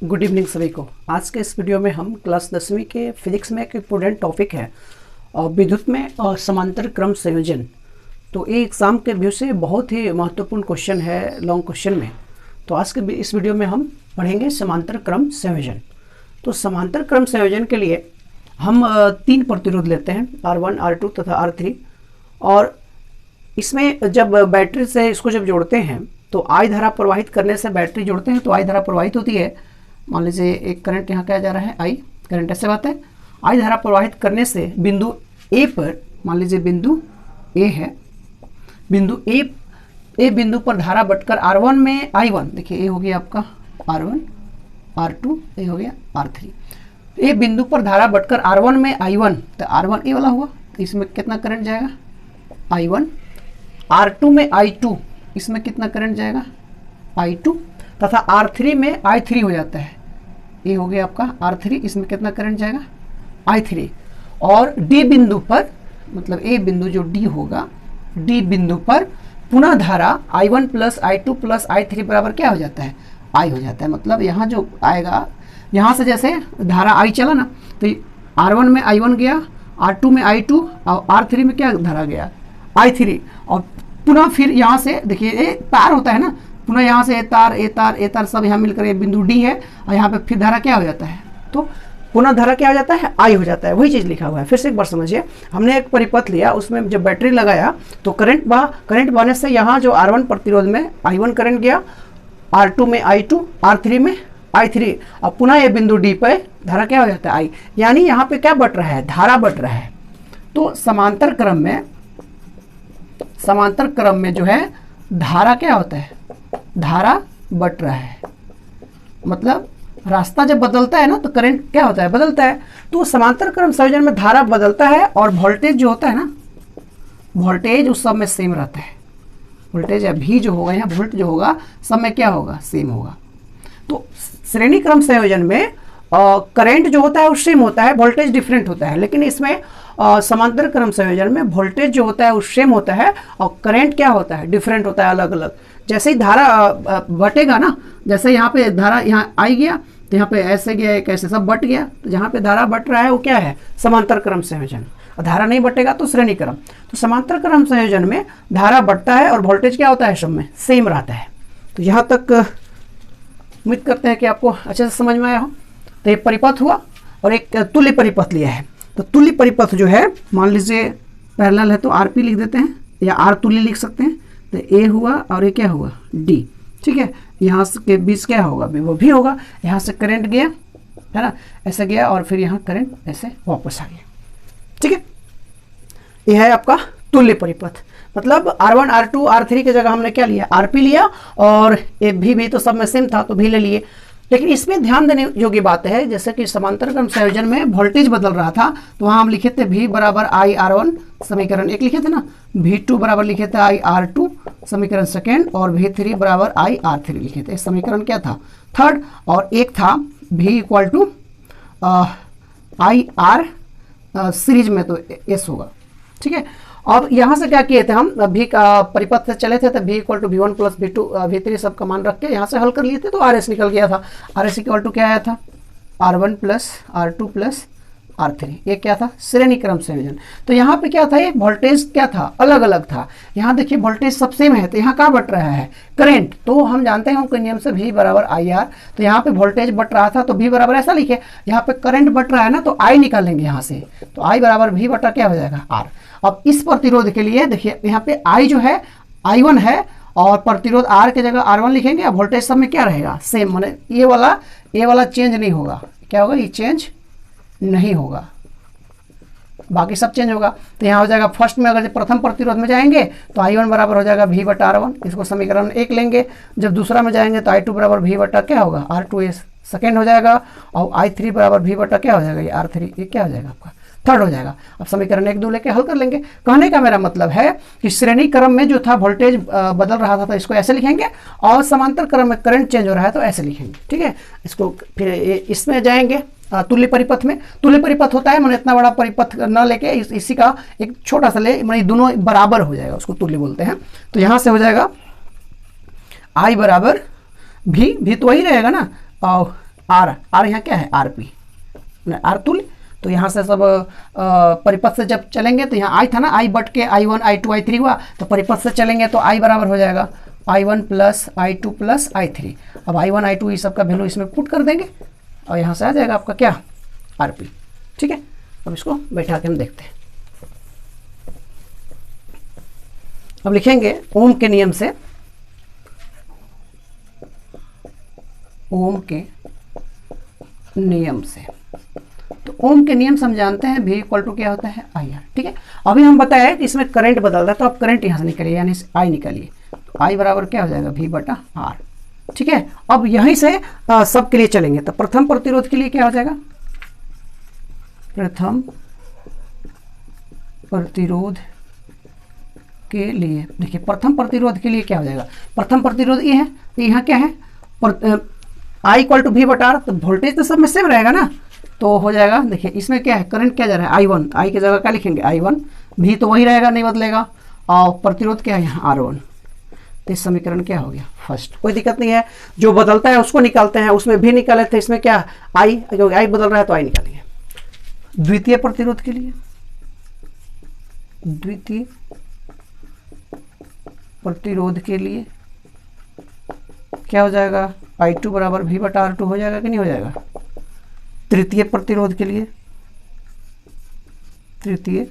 Good evening सभी को। आज के इस वीडियो में हम क्लास 10वीं के फिजिक्स में एक इम्पोर्टेंट टॉपिक है विद्युत में समांतर क्रम संयोजन। तो ये एग्ज़ाम के व्यू से बहुत ही महत्वपूर्ण क्वेश्चन है लॉन्ग क्वेश्चन में। तो आज के इस वीडियो में हम पढ़ेंगे समांतर क्रम संयोजन। तो समांतर क्रम संयोजन के लिए हम 3 प्रतिरोध लेते हैं, R1, R2 तथा R3। और इसमें जब बैटरी से इसको जब जोड़ते हैं तो आई धारा प्रवाहित करने से बैटरी जोड़ते हैं तो आई धारा प्रवाहित होती है। मान लीजिए एक करंट यहाँ क्या जा रहा है, आई करंट ऐसे बात है। आई धारा प्रवाहित करने से बिंदु ए पर, मान लीजिए बिंदु ए है, बिंदु ए बिंदु पर धारा बटकर R1 में I1, देखिए ए हो गया आपका R1, R2, ए हो गया R3। ए बिंदु पर धारा बटकर R1 में I1, तो R1 ए वाला हुआ, तो इसमें कितना करंट जाएगा I1। R2 में I2, इसमें कितना करंट जाएगा I2, तथा R3 में I3 हो जाता है, ये हो गया आपका R3, इसमें कितना करंट जाएगा I3। और D बिंदु पर, मतलब ए बिंदु जो D होगा, D बिंदु पर पुनः धारा I1 plus I2 plus I3 बराबर क्या हो जाता है, I हो जाता है। मतलब यहाँ जो आएगा, यहाँ से जैसे धारा I चला ना, तो R1 में I1 गया, R2 में I2 और R3 में क्या धारा गया I3। और पुनः फिर यहाँ से देखिए ये तार होता है ना, पुनः यहाँ से ए तार सब यहाँ मिलकर ये बिंदु डी है, और यहाँ पे फिर धारा क्या हो जाता है, तो पुनः धारा क्या हो जाता है, आई हो जाता है। वही चीज़ लिखा हुआ है। फिर से एक बार समझिए, हमने एक परिपथ लिया, उसमें जब बैटरी लगाया तो करंट बहने से यहाँ जो R1 प्रतिरोध में I1 करंट गया, R2 में I2, R3 में I3, और पुनः ये बिंदु डी पे धारा क्या हो जाता है, आई। यानी यहाँ पे क्या बट रहा है, धारा बट रहा है। तो समांतर क्रम में जो है धारा क्या होता है, धारा बट रहा है। मतलब रास्ता जब बदलता है ना तो करंट क्या होता है, बदलता है। तो समांतर क्रम संयोजन में धारा बदलता है और वोल्टेज जो होता है ना, वोल्टेज उस सब में सेम रहता है। वोल्टेज या भी जो होगा, यहाँ वोल्ट जो होगा, सब में क्या होगा, सेम होगा। तो श्रेणी क्रम संयोजन में करंट जो होता है वो सेम होता है, वोल्टेज डिफरेंट होता है। लेकिन इसमें समांतर क्रम संयोजन में वोल्टेज जो होता है वो सेम होता है और करंट क्या होता है, डिफरेंट होता है, अलग अलग। जैसे ही धारा बटेगा ना, जैसे यहाँ पे धारा यहाँ आई गया तो यहाँ पे ऐसे गया, कैसे सब बट गया, तो जहाँ पे धारा बट रहा है वो क्या है, समांतर क्रम संयोजन। और धारा नहीं बटेगा तो श्रेणी क्रम। तो समांतर क्रम संयोजन में धारा बढ़ता है और वोल्टेज क्या होता है, सब में सेम रहता है। तो यहाँ तक उम्मीद करते हैं कि आपको अच्छे से समझ में आया हो। तो ये परिपथ हुआ और एक तुल्य परिपथ लिया है। तो तुल्य परिपथ जो है, मान लीजिए पैरेलल है तो RP लिख देते हैं, या R तुल्य लिख सकते हैं। तो A हुआ और ये क्या हुआ, D, ठीक है। यहाँ के बीच क्या होगा, वो भी होगा। यहाँ से करंट गया है ना, ऐसे गया और फिर यहाँ करंट ऐसे वापस आ गया, ठीक है। यह है आपका तुल्य परिपथ। मतलब R1, R2, R3 की जगह हमने क्या लिया, RP लिया, और ये भी तो सब में सेम था तो भी ले लिए। लेकिन इसमें ध्यान देने योग्य बात है, जैसे कि समांतर क्रम संयोजन में वोल्टेज बदल रहा था, तो वहाँ हम लिखे थे V बराबर IR1 समीकरण 1 लिखे थे ना, V2 बराबर लिखे थे IR2 समीकरण 2, और V3 बराबर IR3 लिखे थे। समीकरण क्या था, 3rd। और एक था V equal to IR series में तो S होगा, ठीक है। और यहाँ से क्या किए थे हम, भी परिपथ से चले थे तो V equal to V1 plus V2 V3 सब का मान रख के यहाँ से हल कर लिए थे, तो RS निकल गया था। RS इक्वल टू क्या आया था, R1 plus R2 plus R3। ये क्या था, श्रेणी क्रम संयोजन। तो यहाँ पे क्या था, ये वोल्टेज क्या था, अलग अलग था। यहाँ देखिए वोल्टेज सब सेम है, तो यहाँ क्या बट रहा है, करंट। तो हम जानते हैं उनके नियम से V बराबर IR। तो यहाँ पे वोल्टेज बट रहा था तो V बराबर ऐसा लिखे, यहाँ पे करंट बट रहा है ना तो I निकालेंगे यहाँ से, तो I बराबर V बटा क्या हो जाएगा, R। अब इस प्रतिरोध के लिए देखिए यहाँ पे I जो है I1 है, और प्रतिरोध R की जगह R1 लिखेंगे, और वोल्टेज सब में क्या रहेगा, सेम। माने ये वाला चेंज नहीं होगा, क्या होगा, ये चेंज नहीं होगा, बाकी सब चेंज होगा। तो यहाँ हो जाएगा फर्स्ट में, अगर प्रथम प्रतिरोध में जाएंगे तो I1 बराबर हो जाएगा V बटा R1, इसको समीकरण 1 लेंगे। जब दूसरा में जाएंगे तो I2 बराबर V बटा क्या होगा, R2S सेकेंड हो जाएगा, और I3 बराबर V बटा क्या हो जाएगा, ये R3, ये क्या हो जाएगा आपका, 3rd हो जाएगा। अब समीकरण 1, 2 लेके हल कर लेंगे। कहने का मेरा मतलब है कि श्रेणी क्रम में जो था वोल्टेज बदल रहा था तो इसको ऐसे लिखेंगे, और समांतर क्रम में करंट चेंज हो रहा है तो ऐसे लिखेंगे, ठीक है। इसको फिर इसमें जाएंगे तुल्य परिपथ में। तुल्य परिपथ होता है मैंने इतना बड़ा परिपथ न लेके इसी का एक छोटा सा ले, मैंने दोनों बराबर हो जाएगा, उसको तुल्य बोलते हैं। तो यहाँ से हो जाएगा I बराबर भी तो वही रहेगा ना, और आर, आर यहाँ क्या है आर पी, आर तुल्य। तो यहाँ से सब परिपथ से जब चलेंगे तो यहाँ आई था ना, आई बट के I1 I2 I3 हुआ, तो परिपथ से चलेंगे तो आई बराबर हो जाएगा I1 plus I2 plus I3। अब I1 I2 ये सब का वैल्यू इसमें पुट कर देंगे और यहाँ से आ जाएगा आपका क्या RP। ठीक है, अब इसको बैठा के हम देखते हैं। अब लिखेंगे ओम के नियम से, ओम के नियम से, तो ओम के नियम से हम जानते हैं V इक्वल टू क्या होता है IR। ठीक है, अभी हम बताया कि इसमें करंट बदल रहा है, तो आप करंट यहाँ से निकालिए, यानी I निकालिए, तो I बराबर क्या हो जाएगा V बटा R। ठीक है, अब यहीं से सब के लिए चलेंगे, तो प्रथम प्रतिरोध के लिए क्या हो जाएगा, प्रथम प्रतिरोध के लिए, देखिए प्रथम प्रतिरोध के लिए क्या हो जाएगा, प्रथम प्रतिरोध ये है, तो यहाँ क्या है I इक्वल टू V बटा R, तो वोल्टेज तो सब में सेम रहेगा ना, तो हो जाएगा। देखिए इसमें क्या है, करंट क्या जा रहा है I1, I की जगह क्या लिखेंगे I1, V तो वही रहेगा नहीं बदलेगा, और प्रतिरोध क्या है यहाँ R1। तो इस समीकरण क्या हो गया फर्स्ट, कोई दिक्कत नहीं है, जो बदलता है उसको निकालते हैं, उसमें भी निकाले थे, इसमें क्या I, क्योंकि I बदल रहा है तो I निकालेंगे। द्वितीय प्रतिरोध के लिए, द्वितीय प्रतिरोध के लिए क्या हो जाएगा, I2 बराबर V बटा R2 हो जाएगा कि नहीं हो जाएगा। तृतीय प्रतिरोध के लिए, तृतीय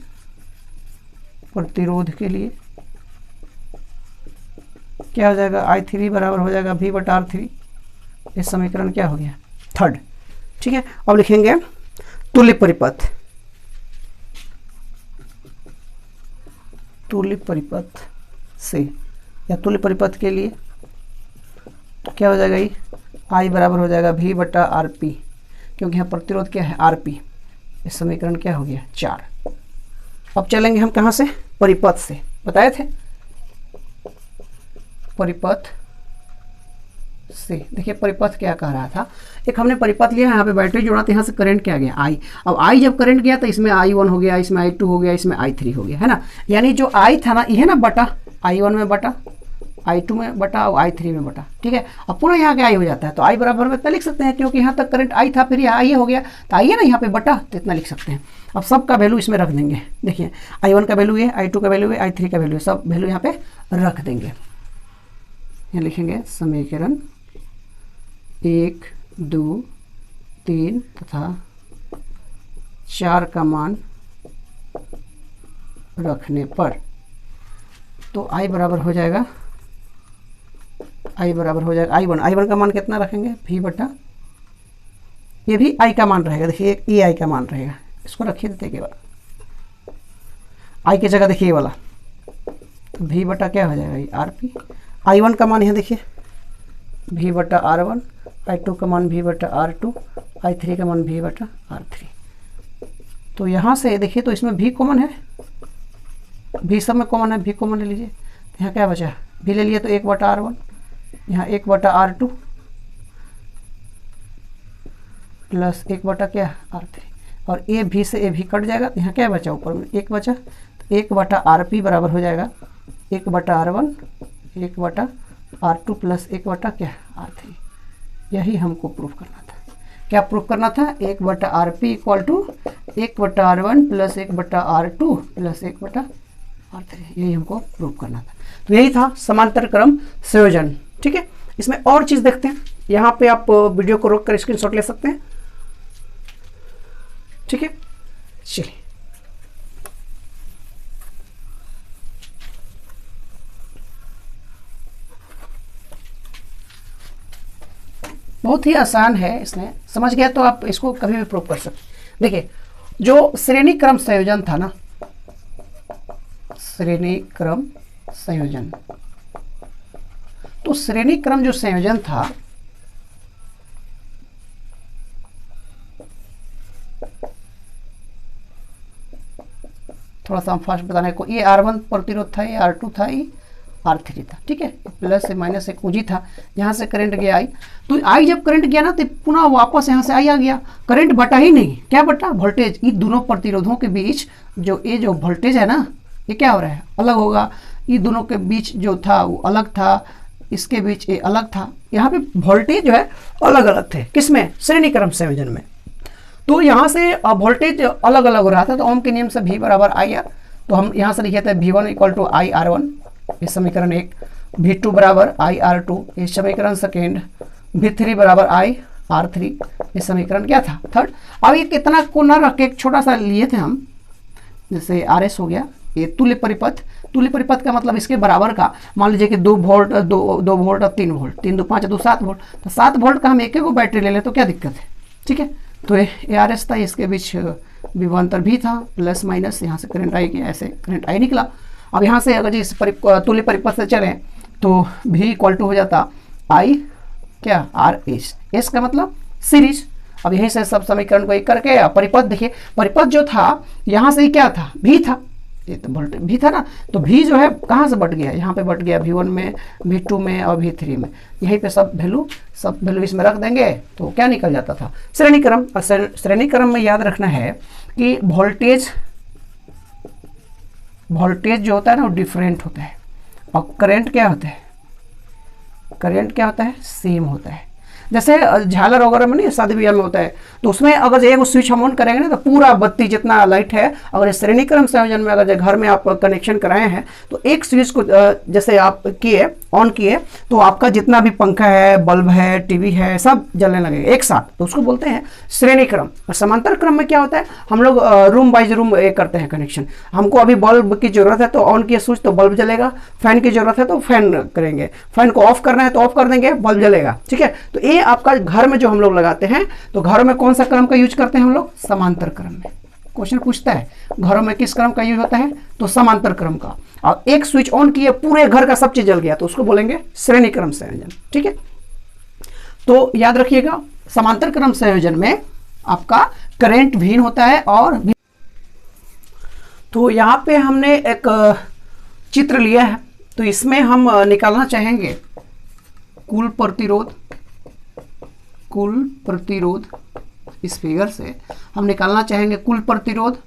प्रतिरोध के लिए क्या हो जाएगा, I3 बराबर हो जाएगा V बटा R3। ये समीकरण क्या हो गया थर्ड। ठीक है, अब लिखेंगे तुल्य परिपथ, तुल्य परिपथ से या तुल्य परिपथ के लिए तो क्या हो जाएगा, ये I बराबर हो जाएगा V बटा RP, क्योंकि यहाँ प्रतिरोध क्या है RP। इस समीकरण क्या हो गया 4। अब चलेंगे हम कहाँ से, परिपथ से, बताए थे परिपथ से। देखिए परिपथ क्या कह रहा था, एक हमने परिपथ लिया, यहाँ पे बैटरी जोड़ा, तो यहाँ से करंट क्या गया I। अब I जब करंट गया तो इसमें I1 हो गया, इसमें I2 हो गया, इसमें I3 हो गया, है ना। यानी जो I था ना, ये ना बटा I1 में बटा I2 में बटा और I3 में बटा। ठीक है, अब पुनः यहाँ के I हो जाता है, तो I बराबर में इतना लिख सकते हैं, क्योंकि यहाँ तक करंट I था, फिर यहाँ I हो गया, तो I है ना यहाँ पे बटा, तो इतना लिख सकते हैं। अब सब का वैल्यू इसमें रख देंगे, देखिए I1 का वैल्यू है, I2 का वैल्यू है, I3 का वैल्यू है, सब वैल्यू यहाँ पे रख देंगे। यहाँ लिखेंगे समीकरण 1, 2, 3 तथा 4 का मान रखने पर तो I बराबर हो जाएगा, I बराबर हो जाएगा I1, I1 का मान कितना रखेंगे V बटा, ये भी I का मान रहेगा, देखिए ये I का मान रहेगा, इसको रखिए देते केवल I की जगह, देखिए ये वाला, तो V बटा क्या हो जाएगा ये RP। I1 का मान यहाँ देखिए V बटा R1, I2 का मान V बटा R2, I3 का मान V बटा R3। तो यहाँ से देखिए, तो इसमें V कॉमन है, V सब में कॉमन है, V कॉमन ले लीजिए, यहाँ क्या बचा, V ले लिए तो 1 बटा R1, यहाँ 1 बटा R2 प्लस 1 बटा क्या R3, और ए भी से ए भी कट जाएगा, तो यहाँ क्या बचा, ऊपर में 1 बचा, तो 1 बटा RP बराबर हो जाएगा 1 बटा R1, 1 बटा R2 प्लस 1 बटा क्या R3। यही हमको प्रूफ करना था। क्या प्रूफ करना था, 1 बटा RP इक्वल टू 1 बटा R1 प्लस 1 बटा R2 प्लस 1 बटा R3, यही हमको प्रूफ करना था। तो यही था समांतर क्रम संयोजन। ठीक है, इसमें और चीज़ देखते हैं, यहाँ पे आप वीडियो को रोक कर स्क्रीनशॉट ले सकते हैं। ठीक है, चलिए बहुत ही आसान है, इसमें समझ गया तो आप इसको कभी भी प्रूव कर सकते। देखिए जो श्रेणी क्रम संयोजन था ना, श्रेणी क्रम संयोजन, तो श्रेणी क्रम जो संयोजन था थोड़ा सा हम फास्ट बताने को, ये R1 प्रतिरोध था, ये R2 था, ये R3 था। ठीक है, प्लस से माइनस से कुंजी था, यहाँ से करंट गया I, तो I जब करंट गया ना तो पुनः वापस यहाँ से I आ गया, करंट बटा ही नहीं, क्या बटा वोल्टेज। ये दोनों प्रतिरोधों के बीच जो ये जो वोल्टेज है ना, ये क्या हो रहा है अलग होगा, ये दोनों के बीच जो था वो अलग था, इसके बीच ये अलग था, यहाँ पे वोल्टेज जो है अलग अलग थे, किसमें, श्रेणी क्रम संयोजन में। तो यहाँ से वोल्टेज अलग अलग हो रहा था, तो ओम के नियम से V बराबर आई आर, तो हम यहाँ से लिखे थे V1 equal to I R one, ये समीकरण 1, V2 बराबर आई आर टू, ये समीकरण सेकेंड, V3 बराबर आई आर थ्री, ये समीकरण क्या था, थर्ड। अब ये कितना को न रख के एक छोटा सा लिए थे हम, जैसे आर एस हो गया, ये तुल्य परिपथ, तुल्य परिपथ का मतलब इसके बराबर का, मान लीजिए कि 2 वोल्ट 2 वोल्ट और 3 वोल्ट, 3 2 5 2 7 वोल्ट, तो 7 वोल्ट का हम एक एक बैटरी ले लें तो क्या दिक्कत है, ठीक है। तो ये आर एस था, इसके बीच विभवांतर भी था, प्लस माइनस, यहाँ से करंट आई गया, ऐसे करंट आई निकला। अब यहाँ से अगर इस तुल्य परिपथ से चलें तो V इक्वल टू हो जाता आई क्या आर एस, एस का मतलब सीरीज। अब यहीं से सब समीकरण को एक करके परिपथ देखिए, परिपथ जो था यहाँ से ही क्या था, V था, ये तो वोल्टेज V था ना, तो V जो है कहाँ से बट गया, यहाँ पे बट गया V1 में, V2 में और V3 में, यहीं पे सब वैल्यू इसमें रख देंगे तो क्या निकल जाता था, श्रेणी क्रम। और श्रेणी क्रम में याद रखना है कि वोल्टेज जो होता है ना वो डिफरेंट होता है, और करंट क्या होता है, सेम होता है। जैसे झालर वगैरह में नहीं, शादी ब्याह में होता है, तो उसमें अगर एक स्विच हम ऑन करेंगे ना तो पूरा बत्ती जितना लाइट है, अगर श्रेणी क्रम संयोजन में अगर घर में आप कनेक्शन कराए हैं तो एक स्विच को जैसे आप ऑन किए तो आपका जितना भी पंखा है, बल्ब है, टीवी है, सब जलने लगेगा एक साथ, तो उसको बोलते हैं श्रेणी क्रम। और समांतर क्रम में क्या होता है, हम लोग रूम बाइज रूम करते हैं कनेक्शन, हमको अभी बल्ब की जरूरत है तो ऑन किए स्विच तो बल्ब जलेगा, फैन की जरूरत है तो फैन करेंगे, फैन को ऑफ करना है तो ऑफ कर देंगे, बल्ब जलेगा, ठीक है। तो ये आपका घर में जो हम लोग लगाते हैं, तो घरों में कौन सा क्रम का यूज करते हैं हम लोग, समांतर क्रम में। क्वेश्चन पूछता है घरों में किस क्रम का यूज होता है, तो समांतर क्रम का। और एक स्विच ऑन किए पूरे घर का सब चीज जल गया तो उसको बोलेंगे श्रेणी क्रम संयोजन, ठीक है। तो याद रखिएगा समांतर क्रम संयोजन में आपका करंट भिन्न होता है और तो यहाँ पे हमने एक चित्र लिया है, तो इसमें हम निकालना चाहेंगे कुल प्रतिरोध, इस फिगर से हम निकालना चाहेंगे कुल प्रतिरोध।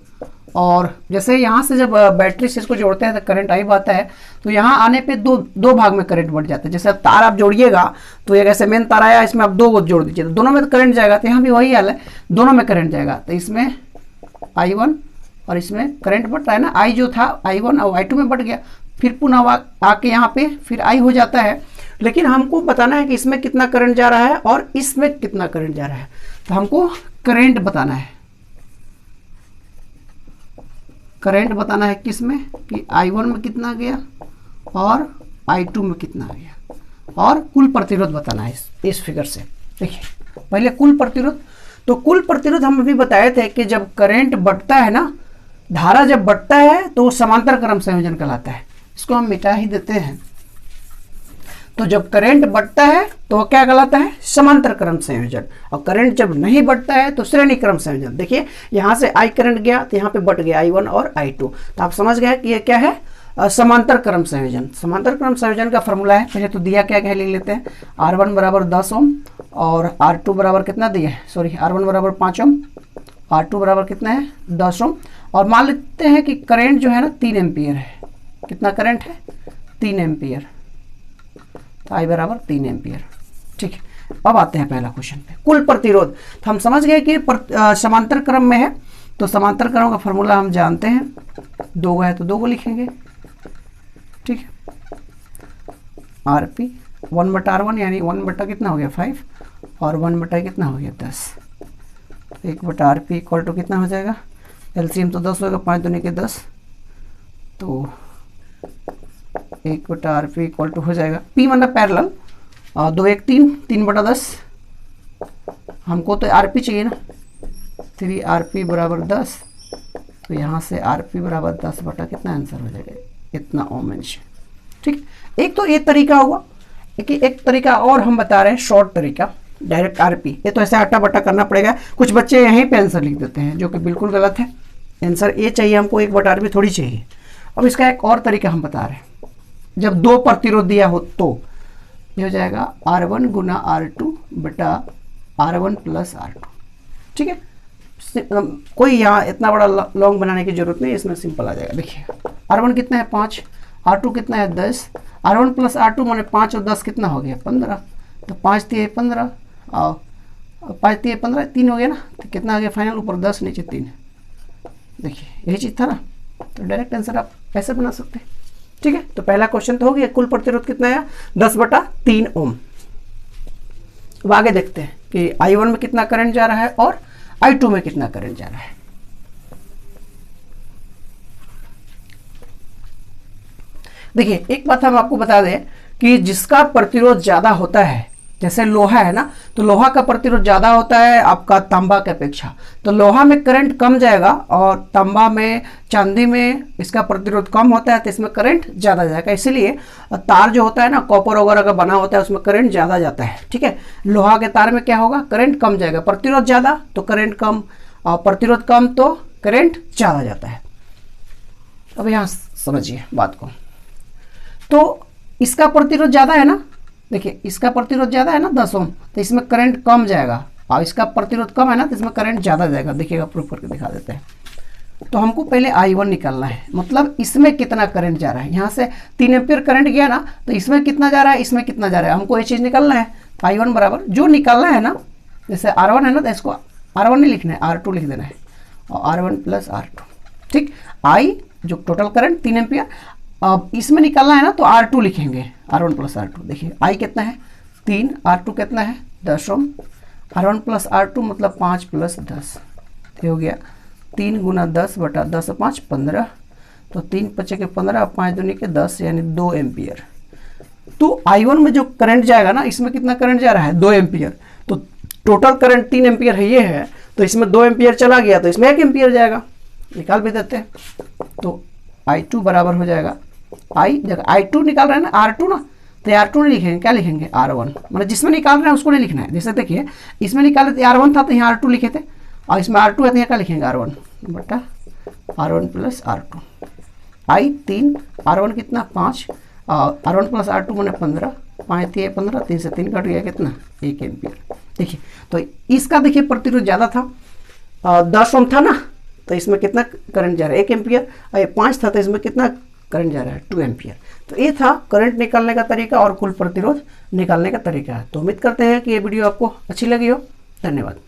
और जैसे यहाँ से जब बैटरी से इसको जोड़ते हैं तो करंट आई आता है, तो यहाँ आने पे दो भाग में करंट बढ़ जाता है। जैसे अब तार आप जोड़िएगा तो एक ऐसे मेन तार आया, इसमें आप 2 जोड़ दीजिए तो दोनों में तो करंट जाएगा, तो यहाँ भी वही हाल है, दोनों में करंट जाएगा। तो इसमें I1 और इसमें करंट बढ़ता है ना, I जो था I1 और I2 में बढ़ गया, फिर पुनः आके यहाँ पे फिर I हो जाता है। लेकिन हमको बताना है कि इसमें कितना करंट जा रहा है और इसमें कितना करंट जा रहा है, तो हमको करंट बताना है। करंट बताना है किसमें, कि I1 में कितना गया और I2 में कितना गया, और कुल प्रतिरोध बताना है इस फिगर से। देखिए पहले कुल प्रतिरोध, तो कुल प्रतिरोध हम अभी बताए थे कि जब करंट बढ़ता है ना, धारा जब बढ़ता है तो समांतर क्रम संयोजन कहलाता है। इसको हम मिटा ही देते हैं। तो जब करंट बढ़ता है तो क्या कहलाता है, समांतर क्रम संयोजन, और करंट जब नहीं बढ़ता है तो श्रेणी क्रम संयोजन। देखिए यहाँ से I करंट गया तो यहाँ पे बढ़ गया I1 और I2, तो आप समझ गए कि ये क्या है, समांतर क्रम संयोजन। समांतर क्रम संयोजन का फॉर्मूला है, पहले तो दिया क्या क्या लिख लेते हैं, R1 बराबर 10 ओम और R2 बराबर कितना दिया है, सॉरी R1 बराबर 5 ओम, R2 बराबर कितना है 10 ओम, और मान लेते हैं कि करंट जो है ना 3 एम्पियर है। कितना करंट है, 3 एम्पियर, तो I बराबर 3 एम्पियर, ठीक है। अब आते हैं पहला क्वेश्चन पे, कुल प्रतिरोध। तो हम समझ गए कि समांतर क्रम में है, तो समांतर क्रम का फॉर्मूला हम जानते हैं, 2 है तो 2 को लिखेंगे, ठीक है। RP 1/R1 यानी 1 बटा कितना हो गया 5 और 1 बटा कितना हो गया 10, 1/RP इक्वल टू कितना हो जाएगा, एलसीएम तो 10 होगा, 5 दूनी के 10, तो 1/RP इक्वल टू हो जाएगा, P मतलब पैरेलल, 2 1 3, 3/10, हमको तो RP चाहिए ना, 3RP बराबर 10, तो यहाँ से RP बराबर 10 बटा कितना आंसर हो जाएगा, इतना ओम इंच, ठीक। एक तो ये तरीका हुआ, एक तरीका और हम बता रहे हैं, शॉर्ट तरीका, डायरेक्ट RP। ये तो ऐसे आटा बटा करना पड़ेगा, कुछ बच्चे यहीं पे आंसर लिख देते हैं जो कि बिल्कुल गलत है। आंसर ये चाहिए हमको, 1/RP थोड़ी चाहिए। अब इसका एक और तरीका हम बता रहे हैं, जब 2 प्रतिरोध दिया हो तो ये हो जाएगा R1 गुना R2 बटा R1 प्लस R2, ठीक है। कोई यहाँ इतना बड़ा लॉन्ग बनाने की जरूरत नहीं, इसमें सिंपल आ जाएगा। देखिए R1 कितना है 5 R2 कितना है 10, R1 प्लस R2 माने 5 और 10 कितना हो गया 15, तो 5 3 15 और 5 3 15 3 हो गया ना, तो कितना आ गया फाइनल, ऊपर 10 नीचे 3। देखिए यही चीज़ था ना, तो डायरेक्ट आंसर आप ऐसे बना सकते हैं। ठीक है, तो पहला क्वेश्चन तो हो गया। कुल प्रतिरोध कितना है 10/3 ओम। अब आगे देखते हैं कि I1 में कितना करंट जा रहा है और I2 में कितना करंट जा रहा है। देखिए एक बात हम आपको बता दें कि जिसका प्रतिरोध ज़्यादा होता है, जैसे लोहा है ना, तो लोहा का प्रतिरोध ज़्यादा होता है आपका तांबा के अपेक्षा, तो लोहा में करंट कम जाएगा और तांबा में, चांदी में इसका प्रतिरोध कम होता है, तो इसमें करंट ज़्यादा जाएगा। इसीलिए तार जो होता है ना, कॉपर वगैरह का बना होता है, उसमें करंट ज़्यादा जाता है। ठीक है, लोहा के तार में क्या होगा, करंट कम जाएगा, प्रतिरोध ज़्यादा तो करंट कम, और प्रतिरोध कम तो करंट ज़्यादा जाता है। अब यहाँ समझिए बात को, तो इसका प्रतिरोध ज़्यादा है ना, देखिए इसका प्रतिरोध ज़्यादा है ना 10 ओम, तो इसमें करंट कम जाएगा, और इसका प्रतिरोध कम है ना, तो इसमें करंट ज़्यादा जाएगा। देखिएगा प्रूफ करके दिखा देते हैं। तो हमको पहले I1 निकालना है, मतलब इसमें कितना करंट जा रहा है। यहाँ से 3 एम्पीयर करंट गया ना, तो इसमें कितना जा रहा है, इसमें कितना जा रहा है, हमको ये चीज़ निकालना है। I1 बराबर जो निकालना है ना, जैसे R1 है ना, तो इसको R1 नहीं लिखना है, R2 लिख देना है, और R1 प्लस R2। ठीक, I जो टोटल करंट 3 एम्पीयर, अब इसमें निकालना है ना, तो R2 लिखेंगे, R1 प्लस R2। देखिए I कितना है 3, R2 कितना है 10 ओम, R1 प्लस R2 मतलब 5 प्लस 10, ये हो गया 3 गुना 10/10 5 15, तो 3 5 के 15, 5 दूनी के 10, यानी 2 एम्पियर। तो I1 में जो करंट जाएगा ना, इसमें कितना करंट जा रहा है 2 एम्पियर, तो टोटल करंट 3 एम्पियर है, ये है, तो इसमें 2 एम्पियर चला गया, तो इसमें 1 एम्पियर जाएगा, निकाल भी देते हैं। तो I2 बराबर हो जाएगा, I जब I2 निकाल रहे हैं ना, R2 ना, तो R2 नहीं लिखेंगे, क्या लिखेंगे R1, मतलब जिसमें निकाल रहे हैं उसको नहीं लिखना है। जैसे देखिए इसमें निकाले थे R1 था, तो यहाँ R2 लिखे थे, और इसमें R2 है तो यहाँ क्या लिखेंगे R1 plus R2। I 3, R1 कितना 5, और R1 प्लस R2 मैंने 15, 5 3 15, 3 से 3 कट गया, कितना 1 एम्पियर। देखिए तो इसका देखिए प्रतिरोध ज़्यादा था, 10 ओम था ना, तो इसमें कितना करंट जा रहा है 1 एम्पियर, और ये 5 था, तो इसमें कितना करंट जा रहा है 2 एम्पियर। तो ये था करंट निकालने का तरीका और कुल प्रतिरोध निकालने का तरीका है। तो उम्मीद करते हैं कि ये वीडियो आपको अच्छी लगी हो। धन्यवाद।